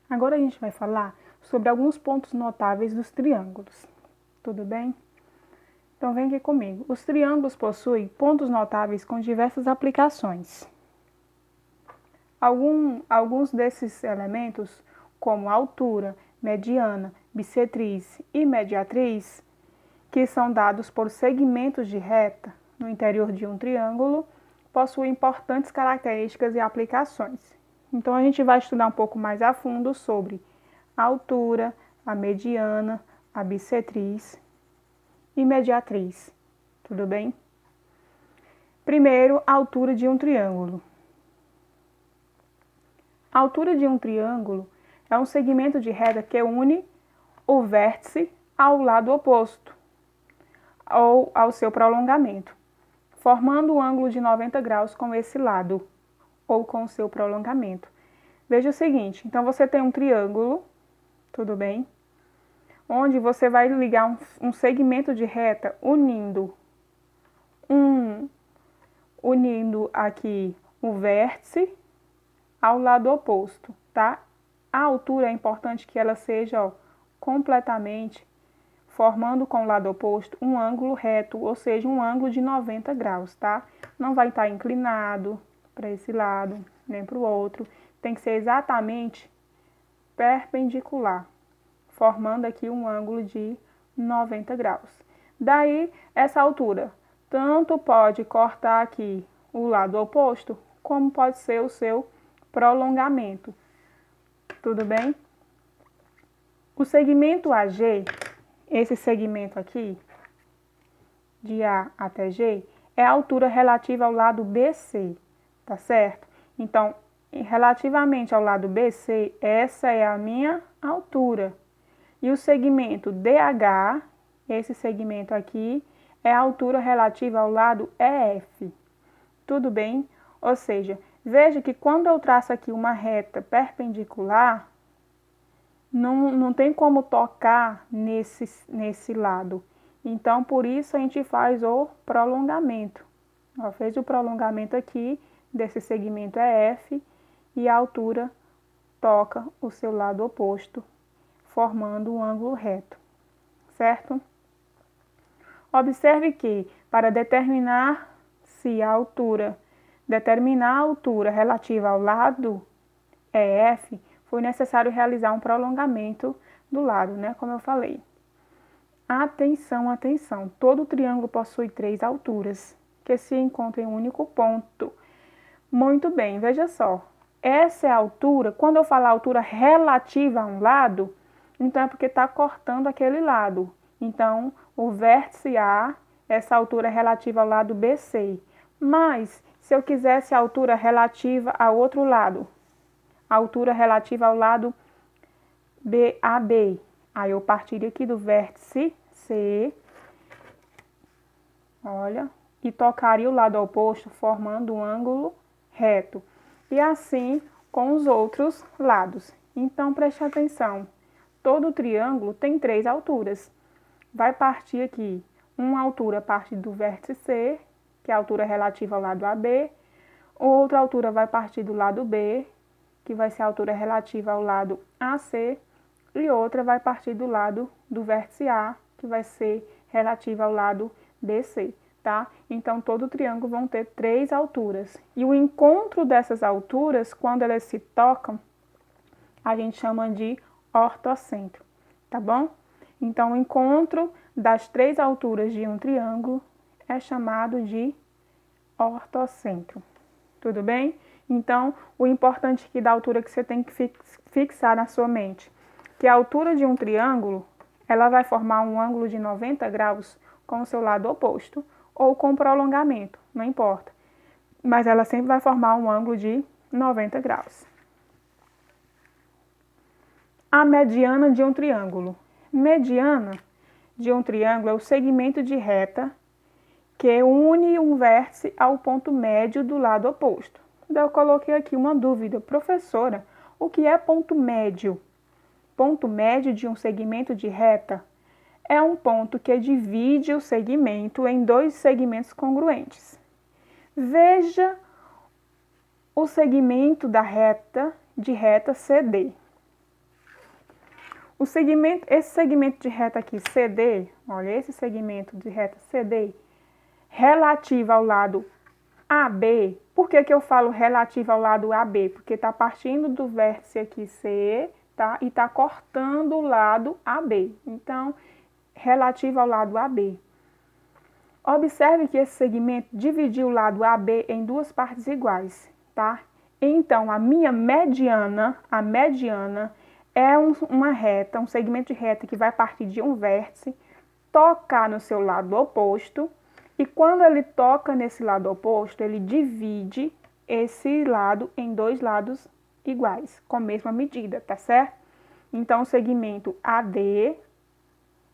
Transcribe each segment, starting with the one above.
Agora a gente vai falar sobre alguns pontos notáveis dos triângulos. Tudo bem? Então vem aqui comigo. Os triângulos possuem pontos notáveis com diversas aplicações. Alguns desses elementos, como altura, mediana, bissetriz e mediatriz, que são dados por segmentos de reta no interior de um triângulo, possuem importantes características e aplicações. Então, a gente vai estudar um pouco mais a fundo sobre a altura, a mediana, a bissetriz e mediatriz. Tudo bem? Primeiro, a altura de um triângulo. A altura de um triângulo é um segmento de reta que une o vértice ao lado oposto ou ao seu prolongamento, formando um ângulo de 90 graus com esse lado ou com o seu prolongamento. Veja o seguinte, então você tem um triângulo, tudo bem? Onde você vai ligar um segmento de reta unindo aqui o vértice ao lado oposto, tá? A altura é importante que ela seja completamente formando com o lado oposto um ângulo reto, ou seja, um ângulo de 90 graus, tá? Não vai estar inclinado para esse lado, nem para o outro. Tem que ser exatamente perpendicular, formando aqui um ângulo de 90 graus. Daí, essa altura tanto pode cortar aqui o lado oposto, como pode ser o seu prolongamento. Tudo bem? O segmento AG, esse segmento aqui, de A até G, é a altura relativa ao lado BC, tá certo? Então, relativamente ao lado BC, essa é a minha altura. E o segmento DH, esse segmento aqui, é a altura relativa ao lado EF. Tudo bem? Ou seja, veja que quando eu traço aqui uma reta perpendicular, não tem como tocar nesse lado. Então, por isso a gente faz o prolongamento. Ó, fez o prolongamento aqui desse segmento EF e a altura toca o seu lado oposto, formando um ângulo reto, certo? Observe que, para determinar a altura relativa ao lado EF, foi necessário realizar um prolongamento do lado, né? Como eu falei. Atenção, atenção! Todo triângulo possui 3 alturas, que se encontram em um único ponto. Muito bem, veja só. Essa é a altura, quando eu falar altura relativa a um lado, então é porque está cortando aquele lado. Então, o vértice A, essa altura é relativa ao lado BC. Mas, se eu quisesse a altura relativa ao outro lado, a altura relativa ao lado BAB, aí eu partiria aqui do vértice C, olha, e tocaria o lado oposto, formando um ângulo reto. E assim com os outros lados. Então, preste atenção. Todo triângulo tem 3 alturas. Vai partir aqui, uma altura parte do vértice C, que é a altura relativa ao lado AB. Outra altura vai partir do lado B, que vai ser a altura relativa ao lado AC. E outra vai partir do lado do vértice A, que vai ser relativa ao lado BC, tá? Então, todo triângulo vão ter 3 alturas. E o encontro dessas alturas, quando elas se tocam, a gente chama de ortocentro, tá bom? Então, o encontro das 3 alturas de um triângulo é chamado de ortocentro. Tudo bem? Então, o importante aqui da altura que você tem que fixar na sua mente, que a altura de um triângulo, ela vai formar um ângulo de 90 graus com o seu lado oposto, ou com prolongamento, não importa. Mas ela sempre vai formar um ângulo de 90 graus. A mediana de um triângulo. Mediana de um triângulo é o segmento de reta que une um vértice ao ponto médio do lado oposto. Então, eu coloquei aqui uma dúvida. Professora, o que é ponto médio? Ponto médio de um segmento de reta é um ponto que divide o segmento em 2 segmentos congruentes. Veja o segmento da reta CD. Esse segmento de reta aqui, CD, olha, esse segmento de reta CD, relativo ao lado AB, por que que eu falo relativo ao lado AB? Porque está partindo do vértice aqui C, tá? E está cortando o lado AB. Então, relativo ao lado AB. Observe que esse segmento dividiu o lado AB em duas partes iguais, tá? Então, a mediana é uma reta, um segmento de reta que vai partir de um vértice, tocar no seu lado oposto, e quando ele toca nesse lado oposto, ele divide esse lado em dois lados iguais, com a mesma medida, tá certo? Então, o segmento AD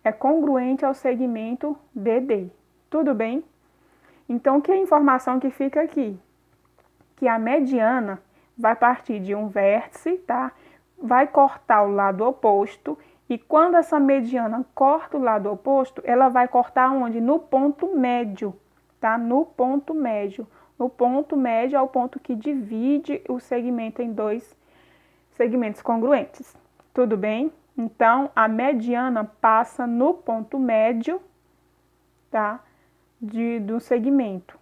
é congruente ao segmento BD. Tudo bem? Então, que é a informação que fica aqui? Que a mediana vai partir de um vértice, tá? Vai cortar o lado oposto, e quando essa mediana corta o lado oposto, ela vai cortar onde? No ponto médio, tá? No ponto médio. O ponto médio é o ponto que divide o segmento em dois segmentos congruentes. Tudo bem? Então, a mediana passa no ponto médio, tá? Do segmento.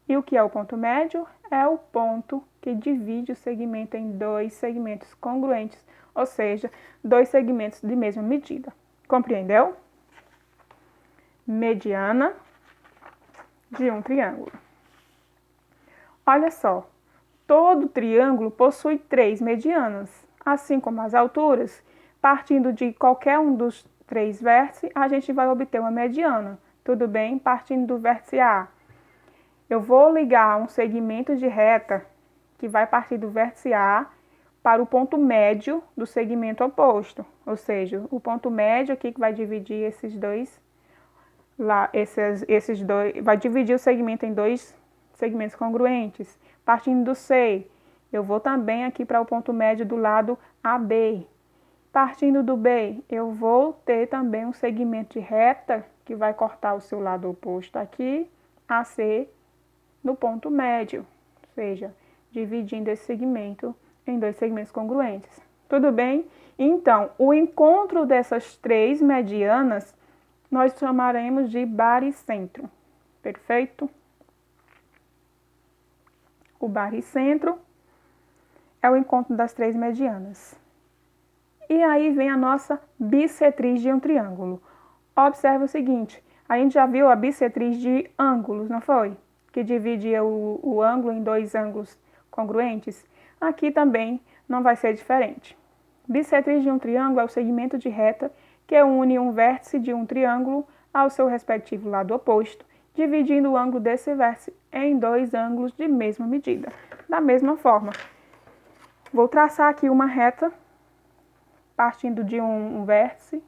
E o que é o ponto médio? É o ponto que divide o segmento em dois segmentos congruentes, ou seja, dois segmentos de mesma medida. Compreendeu? Mediana de um triângulo. Olha só, todo triângulo possui três medianas, assim como as alturas. Partindo de qualquer um dos três vértices, a gente vai obter uma mediana. Tudo bem? Partindo do vértice A, eu vou ligar um segmento de reta que vai partir do vértice A para o ponto médio do segmento oposto. Ou seja, o ponto médio aqui que vai dividir esses dois, vai dividir o segmento em dois segmentos congruentes. Partindo do C, eu vou também aqui para o ponto médio do lado AB. Partindo do B, eu vou ter também um segmento de reta que vai cortar o seu lado oposto aqui, AC, no ponto médio, ou seja, dividindo esse segmento em dois segmentos congruentes. Tudo bem? Então, o encontro dessas três medianas nós chamaremos de baricentro. Perfeito? O baricentro é o encontro das três medianas. E aí vem a nossa bissetriz de um triângulo. Observe o seguinte, a gente já viu a bissetriz de ângulos, não foi? Que dividia o ângulo em dois ângulos congruentes. Aqui também não vai ser diferente. Bissetriz de um triângulo é o segmento de reta que une um vértice de um triângulo ao seu respectivo lado oposto, dividindo o ângulo desse vértice em dois ângulos de mesma medida. Da mesma forma, vou traçar aqui uma reta partindo de um vértice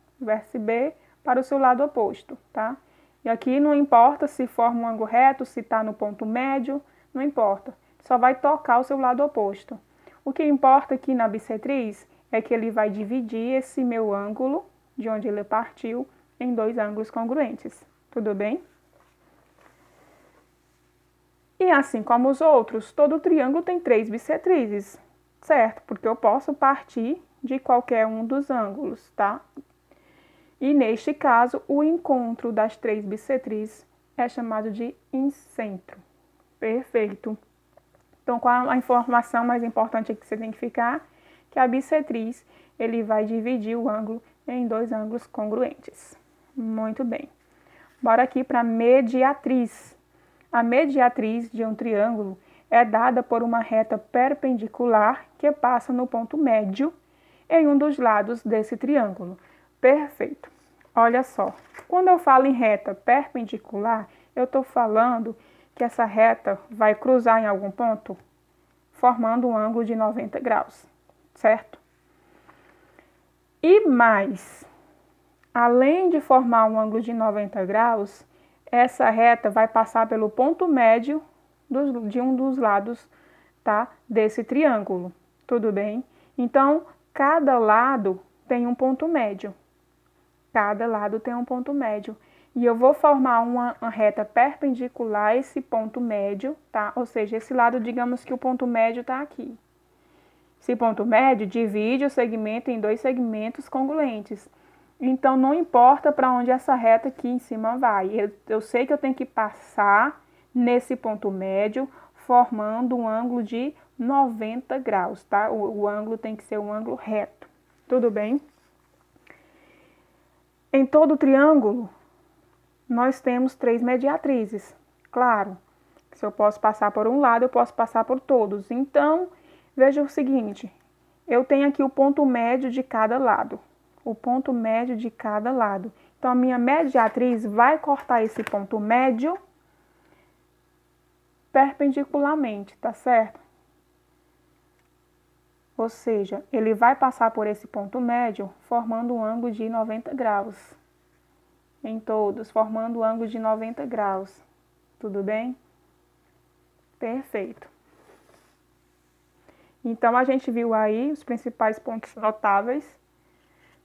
B, para o seu lado oposto, tá? E aqui não importa se forma um ângulo reto, se está no ponto médio, não importa. Só vai tocar o seu lado oposto. O que importa aqui na bissetriz é que ele vai dividir esse meu ângulo, de onde ele partiu, em dois ângulos congruentes. Tudo bem? E assim como os outros, todo triângulo tem três bissetrizes, certo? Porque eu posso partir de qualquer um dos ângulos, tá? E neste caso, o encontro das três bissetrizes é chamado de incentro. Perfeito. Então, qual a informação mais importante que você tem que ficar? Que a bissetriz, ele vai dividir o ângulo em dois ângulos congruentes. Muito bem. Bora aqui para a mediatriz. A mediatriz de um triângulo é dada por uma reta perpendicular que passa no ponto médio em um dos lados desse triângulo. Perfeito. Olha só, quando eu falo em reta perpendicular, eu estou falando que essa reta vai cruzar em algum ponto, formando um ângulo de 90 graus, certo? E mais, além de formar um ângulo de 90 graus, essa reta vai passar pelo ponto médio de um dos lados, tá, desse triângulo. Tudo bem? Então, cada lado tem um ponto médio. Cada lado tem um ponto médio. E eu vou formar uma reta perpendicular a esse ponto médio, tá? Ou seja, esse lado, digamos que o ponto médio está aqui. Esse ponto médio divide o segmento em dois segmentos congruentes. Então, não importa para onde essa reta aqui em cima vai. Eu sei que eu tenho que passar nesse ponto médio, formando um ângulo de 90 graus, tá? O ângulo tem que ser um ângulo reto. Tudo bem? Em todo o triângulo, nós temos 3 mediatrizes. Claro, se eu posso passar por um lado, eu posso passar por todos. Então, veja o seguinte, eu tenho aqui o ponto médio de cada lado. O ponto médio de cada lado. Então, a minha mediatriz vai cortar esse ponto médio perpendicularmente, tá certo? Ou seja, ele vai passar por esse ponto médio, formando um ângulo de 90 graus. Em todos, formando um ângulo de 90 graus. Tudo bem? Perfeito. Então, a gente viu aí os principais pontos notáveis,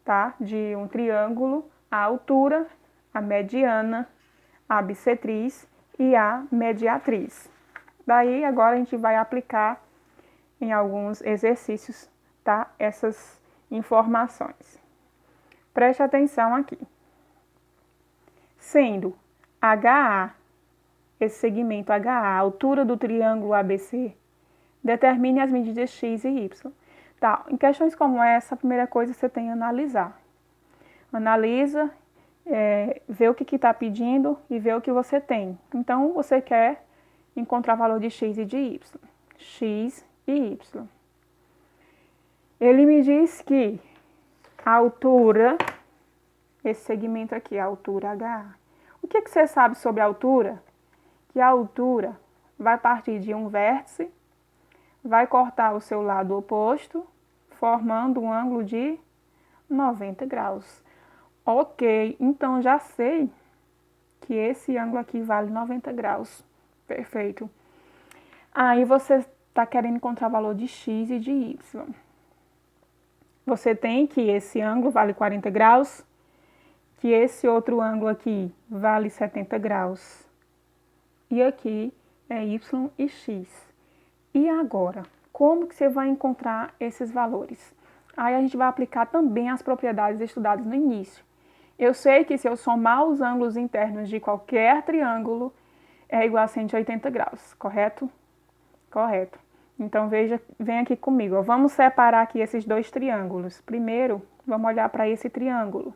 tá? De um triângulo, a altura, a mediana, a bissetriz e a mediatriz. Daí, agora a gente vai aplicar em alguns exercícios, tá? Essas informações. Preste atenção aqui. Sendo HA, esse segmento HA, a altura do triângulo ABC, determine as medidas x e y. Tá, em questões como essa, a primeira coisa você tem que analisar. Analisa, vê o que está pedindo e vê o que você tem. Então, você quer encontrar valor de x e de y. X e y. Ele me diz que a altura, esse segmento aqui, a altura HA. O que você sabe sobre a altura? Que a altura vai partir de um vértice, vai cortar o seu lado oposto, formando um ângulo de 90 graus. Ok, então já sei que esse ângulo aqui vale 90 graus. Perfeito. Aí você está querendo encontrar o valor de x e de y. Você tem que esse ângulo vale 40 graus, que esse outro ângulo aqui vale 70 graus. E aqui é y e x. E agora, como que você vai encontrar esses valores? Aí a gente vai aplicar também as propriedades estudadas no início. Eu sei que se eu somar os ângulos internos de qualquer triângulo, é igual a 180 graus, correto? Correto. Então, vem aqui comigo. Ó. Vamos separar aqui esses dois triângulos. Primeiro, vamos olhar para esse triângulo.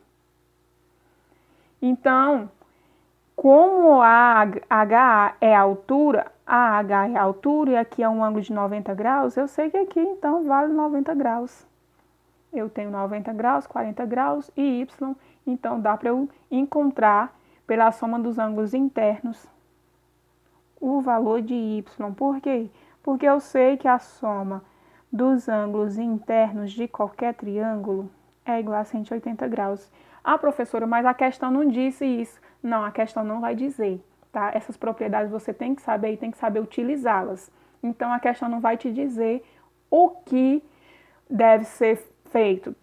Então, como a HA é a altura, a H é a altura e aqui é um ângulo de 90 graus, eu sei que aqui, então, vale 90 graus. Eu tenho 90 graus, 40 graus e Y, então dá para eu encontrar, pela soma dos ângulos internos, o valor de Y. Por quê? Porque eu sei que a soma dos ângulos internos de qualquer triângulo é igual a 180 graus. Ah, professora, mas a questão não disse isso. Não, a questão não vai dizer, tá? Essas propriedades você tem que saber e tem que saber utilizá-las. Então, a questão não vai te dizer o que deve ser feito,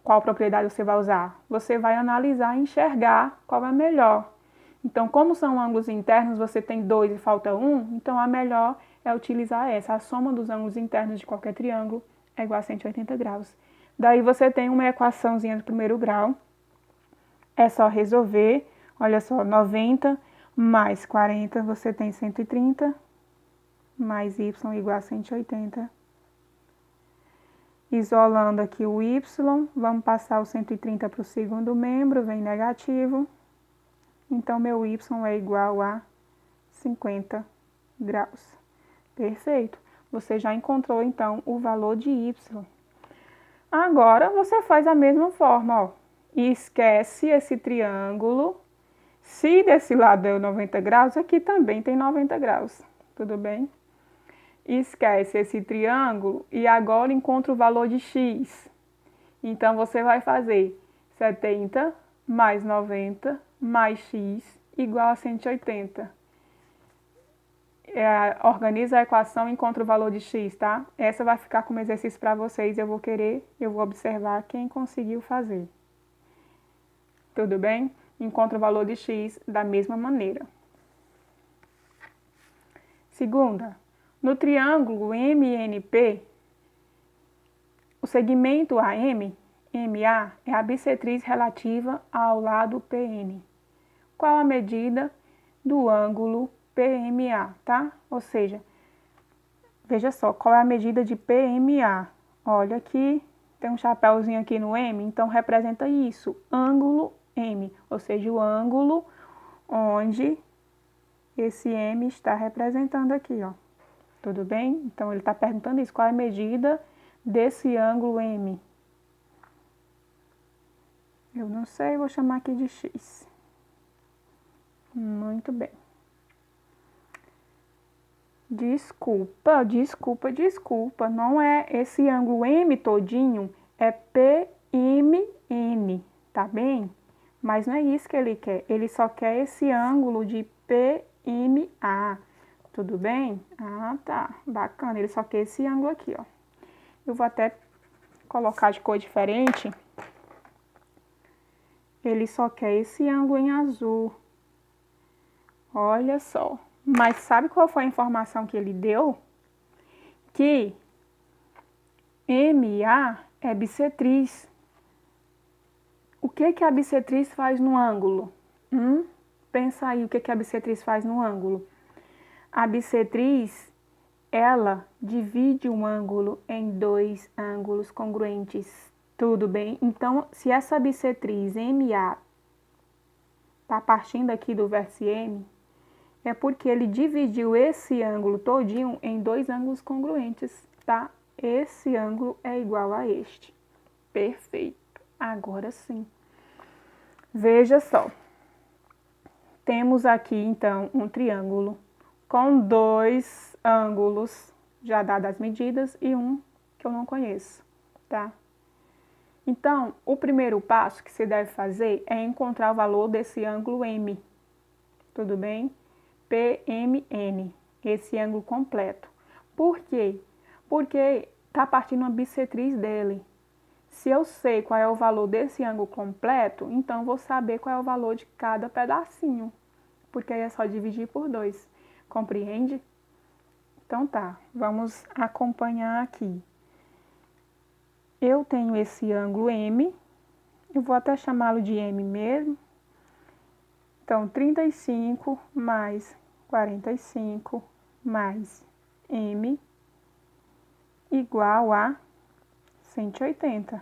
qual propriedade você vai usar. Você vai analisar e enxergar qual é melhor. Então, como são ângulos internos, você tem 2 e falta 1, então a melhor é utilizar essa. A soma dos ângulos internos de qualquer triângulo é igual a 180 graus. Daí você tem uma equaçãozinha do primeiro grau. É só resolver. Olha só, 90 mais 40, você tem 130, mais y igual a 180. Isolando aqui o y, vamos passar o 130 para o segundo membro, vem negativo. Então, meu y é igual a 50 graus. Perfeito. Você já encontrou, então, o valor de y. Agora, você faz a mesma forma, ó. E esquece esse triângulo. Se desse lado é 90 graus, aqui também tem 90 graus. Tudo bem? Esquece esse triângulo e agora encontra o valor de x. Então, você vai fazer 70 mais 90 mais x igual a 180. Organiza a equação e encontra o valor de x, tá? Essa vai ficar como exercício para vocês. Eu vou observar quem conseguiu fazer. Tudo bem? Encontra o valor de x da mesma maneira. Segunda, no triângulo MNP, o segmento AM, MA, é a bissetriz relativa ao lado PN. Qual a medida do ângulo PMA, tá? Ou seja, veja só, qual é a medida de PMA? Olha aqui, tem um chapéuzinho aqui no M, então representa isso, ângulo M, ou seja, o ângulo onde esse M está representando aqui, ó. Tudo bem? Então, ele está perguntando isso, qual é a medida desse ângulo M? Eu não sei, vou chamar aqui de X. Muito bem. Desculpa, não é esse ângulo M todinho, é PMN, tá bem? Mas não é isso que ele quer, ele só quer esse ângulo de PMA, tudo bem? Ah, tá, bacana, ele só quer esse ângulo aqui, ó. Eu vou até colocar de cor diferente. Ele só quer esse ângulo em azul. Olha só. Mas sabe qual foi a informação que ele deu? Que MA é bissetriz. O que que a bissetriz faz no ângulo? Pensa aí o que que a bissetriz faz no ângulo. A bissetriz, ela divide um ângulo em dois ângulos congruentes. Tudo bem? Então, se essa bissetriz MA está partindo aqui do vértice M, é porque ele dividiu esse ângulo todinho em dois ângulos congruentes, tá? Esse ângulo é igual a este. Perfeito. Agora sim. Veja só. Temos aqui, então, um triângulo com dois ângulos, já dadas as medidas, e um que eu não conheço, tá? Então, o primeiro passo que você deve fazer é encontrar o valor desse ângulo M. Tudo bem? PMN, esse ângulo completo. Por quê? Porque está partindo uma bissetriz dele. Se eu sei qual é o valor desse ângulo completo, então vou saber qual é o valor de cada pedacinho. Porque aí é só dividir por 2. Compreende? Então tá, vamos acompanhar aqui. Eu tenho esse ângulo M, eu vou até chamá-lo de M mesmo. Então, 35 mais 45 mais M igual a 180.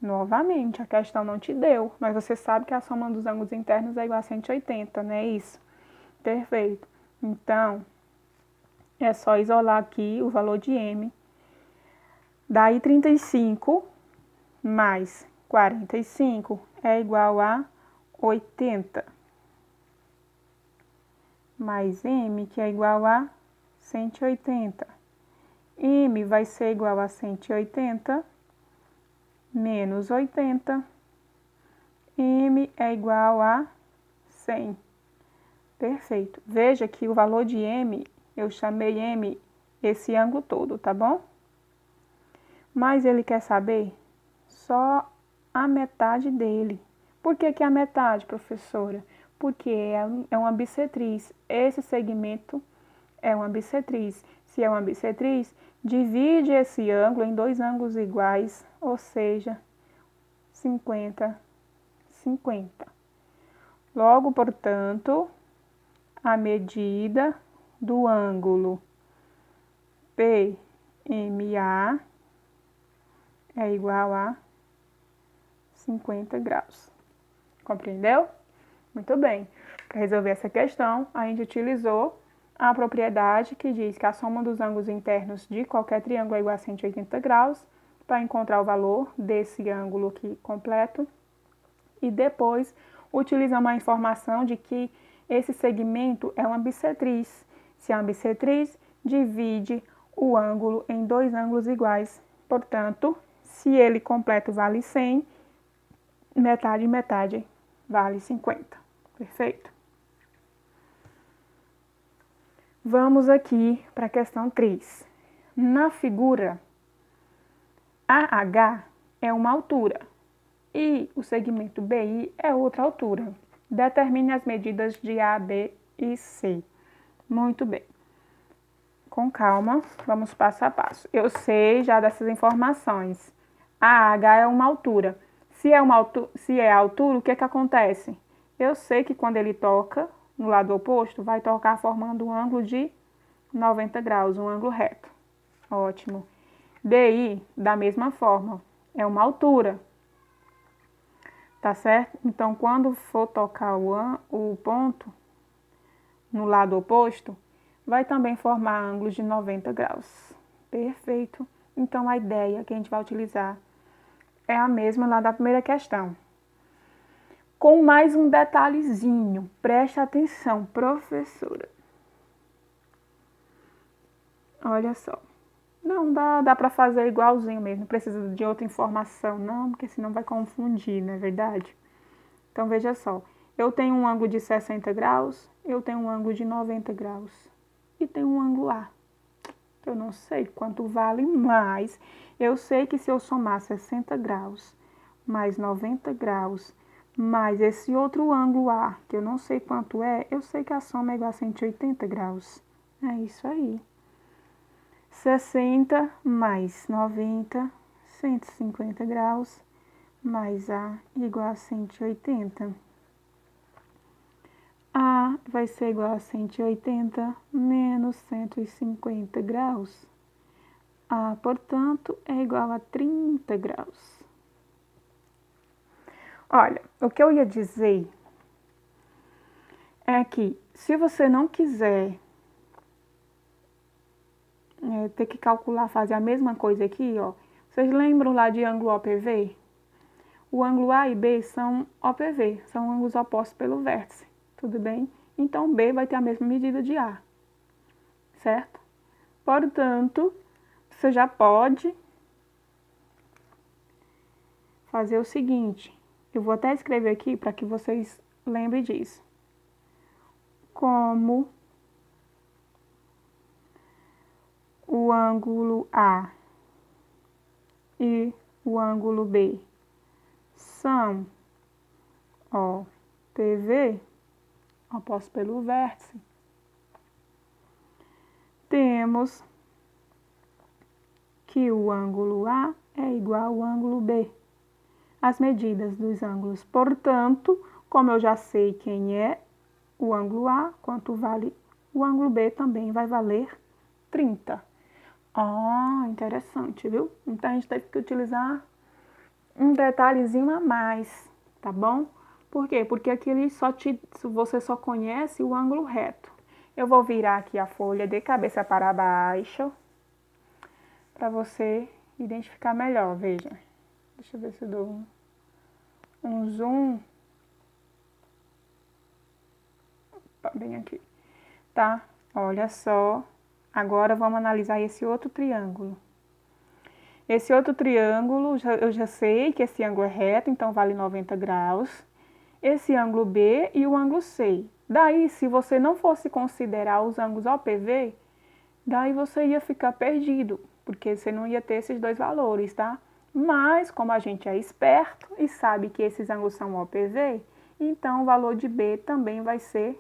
Novamente, a questão não te deu, mas você sabe que a soma dos ângulos internos é igual a 180, não é isso? Perfeito. Então, é só isolar aqui o valor de M. Daí, 35 mais 45 é igual a 80. Mais M, que é igual a 180. M vai ser igual a 180 menos 80. M é igual a 100. Perfeito. Veja que o valor de M, eu chamei M esse ângulo todo, tá bom? Mas ele quer saber só a metade dele. Por que que é a metade, professora? Porque é uma bissetriz. Esse segmento é uma bissetriz. Se é uma bissetriz, divide esse ângulo em dois ângulos iguais, ou seja, 50, 50. Logo, portanto, a medida do ângulo PMA é igual a 50 graus. Compreendeu? Muito bem. Para resolver essa questão, a gente utilizou a propriedade que diz que a soma dos ângulos internos de qualquer triângulo é igual a 180 graus, para encontrar o valor desse ângulo aqui completo. E depois, utilizamos a informação de que esse segmento é uma bissetriz. Se é uma bissetriz, divide o ângulo em dois ângulos iguais. Portanto, se ele completo vale 100, metade e metade vale 50. Perfeito? Vamos aqui para a questão 3. Na figura, AH é uma altura e o segmento BI é outra altura. Determine as medidas de A, B e C. Muito bem. Com calma, vamos passo a passo. Eu sei já dessas informações. AH é uma altura. Se é altura, o que que acontece? Eu sei que quando ele toca no lado oposto, vai tocar formando um ângulo de 90 graus, um ângulo reto. Ótimo. DI, da mesma forma, é uma altura. Tá certo? Então, quando for tocar o ponto no lado oposto, vai também formar ângulos de 90 graus. Perfeito. Então, a ideia que a gente vai utilizar é a mesma lá da primeira questão. Com mais um detalhezinho, preste atenção, professora. Olha só. Não dá para fazer igualzinho mesmo, não precisa de outra informação não, porque senão vai confundir, não é verdade? Então, veja só, eu tenho um ângulo de 60 graus, eu tenho um ângulo de 90 graus e tenho um ângulo A. Eu não sei quanto vale, mas eu sei que se eu somar 60 graus mais 90 graus mais esse outro ângulo A, que eu não sei quanto é, eu sei que a soma é igual a 180 graus. É isso aí. 60 mais 90, 150 graus, mais A igual a 180. A vai ser igual a 180 menos 150 graus. A, portanto, é igual a 30 graus. Olha, o que eu ia dizer é que se você não quiser ter que calcular, fazer a mesma coisa aqui, ó. Vocês lembram lá de ângulo OPV? O ângulo A e B são OPV, são ângulos opostos pelo vértice, tudo bem? Então, B vai ter a mesma medida de A, certo? Portanto, você já pode fazer o seguinte, eu vou até escrever aqui para que vocês lembrem disso. Como o ângulo A e o ângulo B são OPV, opostos pelo vértice, temos que o ângulo A é igual ao ângulo B. As medidas dos ângulos, portanto, como eu já sei quem é o ângulo A, quanto vale o ângulo B, também vai valer 30. Interessante, viu? Então, a gente teve que utilizar um detalhezinho a mais, tá bom? Por quê? Porque aqui você só conhece o ângulo reto. Eu vou virar aqui a folha de cabeça para baixo, para você identificar melhor, veja. Deixa eu ver se eu dou um zoom. Opa, bem aqui, tá? Olha só. Agora vamos analisar esse outro triângulo. Esse outro triângulo, eu já sei que esse ângulo é reto, então vale 90 graus. Esse ângulo B e o ângulo C. Daí, se você não fosse considerar os ângulos OPV, daí você ia ficar perdido, porque você não ia ter esses dois valores, tá? Mas, como a gente é esperto e sabe que esses ângulos são OPV, então o valor de B também vai ser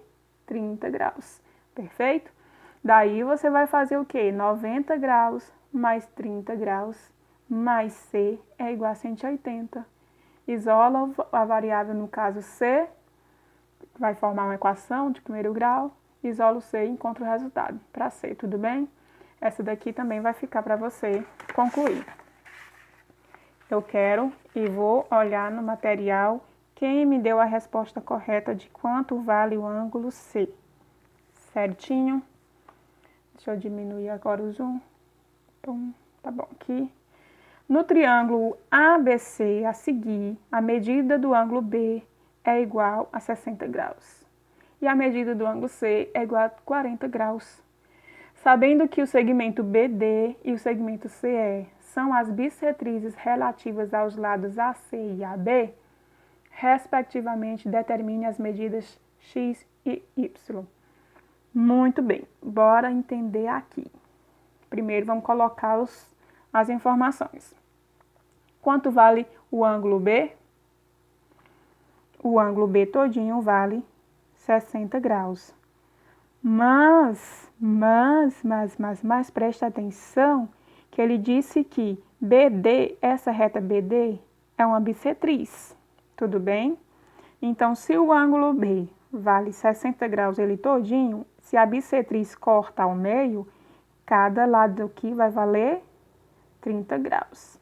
30 graus, perfeito? Daí você vai fazer o quê? 90 graus mais 30 graus mais C é igual a 180. Isola a variável, no caso C, vai formar uma equação de primeiro grau, isola o C e encontra o resultado para C, tudo bem? Essa daqui também vai ficar para você concluir. Eu quero e vou olhar no material quem me deu a resposta correta de quanto vale o ângulo C. Certinho? Deixa eu diminuir agora o zoom. Então, tá bom, aqui. No triângulo ABC a seguir, a medida do ângulo B é igual a 60 graus. E a medida do ângulo C é igual a 40 graus. Sabendo que o segmento BD e o segmento CE são as bissetrizes relativas aos lados AC e AB, respectivamente, determine as medidas X e Y. Muito bem, bora entender aqui. Primeiro vamos colocar as informações. Quanto vale o ângulo B? O ângulo B todinho vale 60 graus. Mas preste atenção que ele disse que BD, essa reta BD é uma bissetriz, tudo bem? Então, se o ângulo B vale 60 graus ele todinho, se a bissetriz corta ao meio, cada lado aqui vai valer 30 graus.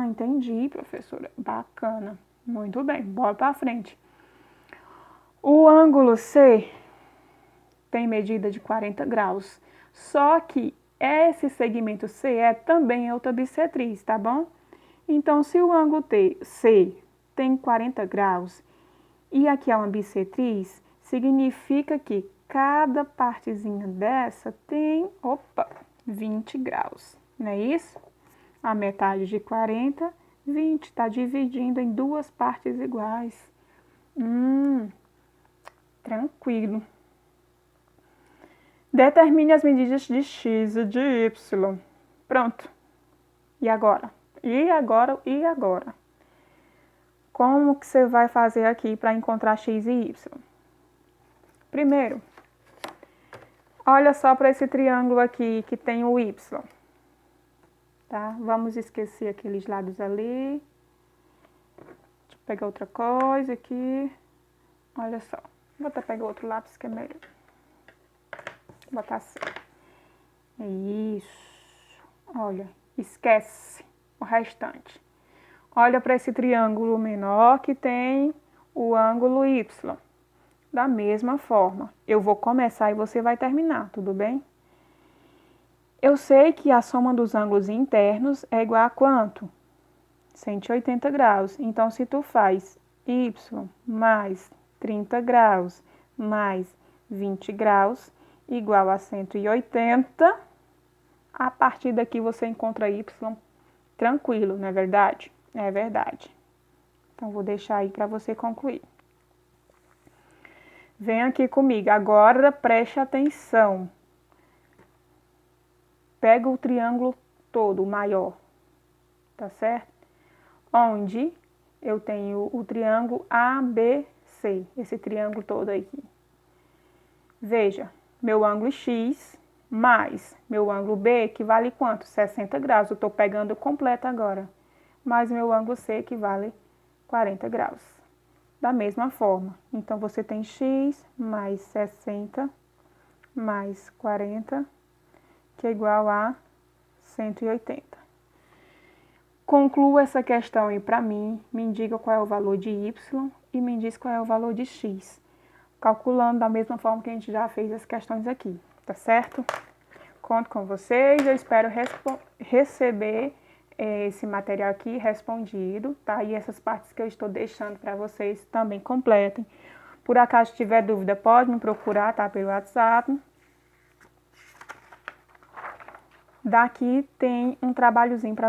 Entendi, professora. Bacana. Muito bem, bora para frente. O ângulo C tem medida de 40 graus, só que esse segmento C é também outra bissetriz, tá bom? Então, se o ângulo C tem 40 graus e aqui é uma bissetriz, significa que cada partezinha dessa tem, 20 graus, não é isso? A metade de 40, 20, está dividindo em duas partes iguais. Tranquilo. Determine as medidas de x e de y. Pronto. E agora? E agora? Como que você vai fazer aqui para encontrar x e y? Primeiro, olha só para esse triângulo aqui que tem o y. Tá? Vamos esquecer aqueles lados ali. Deixa eu pegar outra coisa aqui. Olha só. Vou até pegar outro lápis que é melhor. Vou botar assim. Isso. Olha, esquece o restante. Olha para esse triângulo menor que tem o ângulo y. Da mesma forma, eu vou começar e você vai terminar, tudo bem? Eu sei que a soma dos ângulos internos é igual a quanto? 180 graus. Então, se tu faz y mais 30 graus mais 20 graus igual a 180, a partir daqui você encontra y tranquilo, não é verdade? É verdade. Então, vou deixar aí para você concluir. Vem aqui comigo. Agora, preste atenção. Pega o triângulo todo, o maior, tá certo? Onde eu tenho o triângulo ABC, esse triângulo todo aqui. Veja, meu ângulo X mais meu ângulo B, que vale quanto? 60 graus. Eu estou pegando completo agora. Mais meu ângulo C, que vale 40 graus. Da mesma forma. Então, você tem X mais 60 mais 40, que é igual a 180. Conclua essa questão aí para mim, me diga qual é o valor de Y e me diz qual é o valor de X. Calculando da mesma forma que a gente já fez as questões aqui, tá certo? Conto com vocês, eu espero receber esse material aqui respondido, tá? E essas partes que eu estou deixando para vocês também completem. Por acaso tiver dúvida, pode me procurar, tá? Pelo WhatsApp. Daqui tem um trabalhozinho para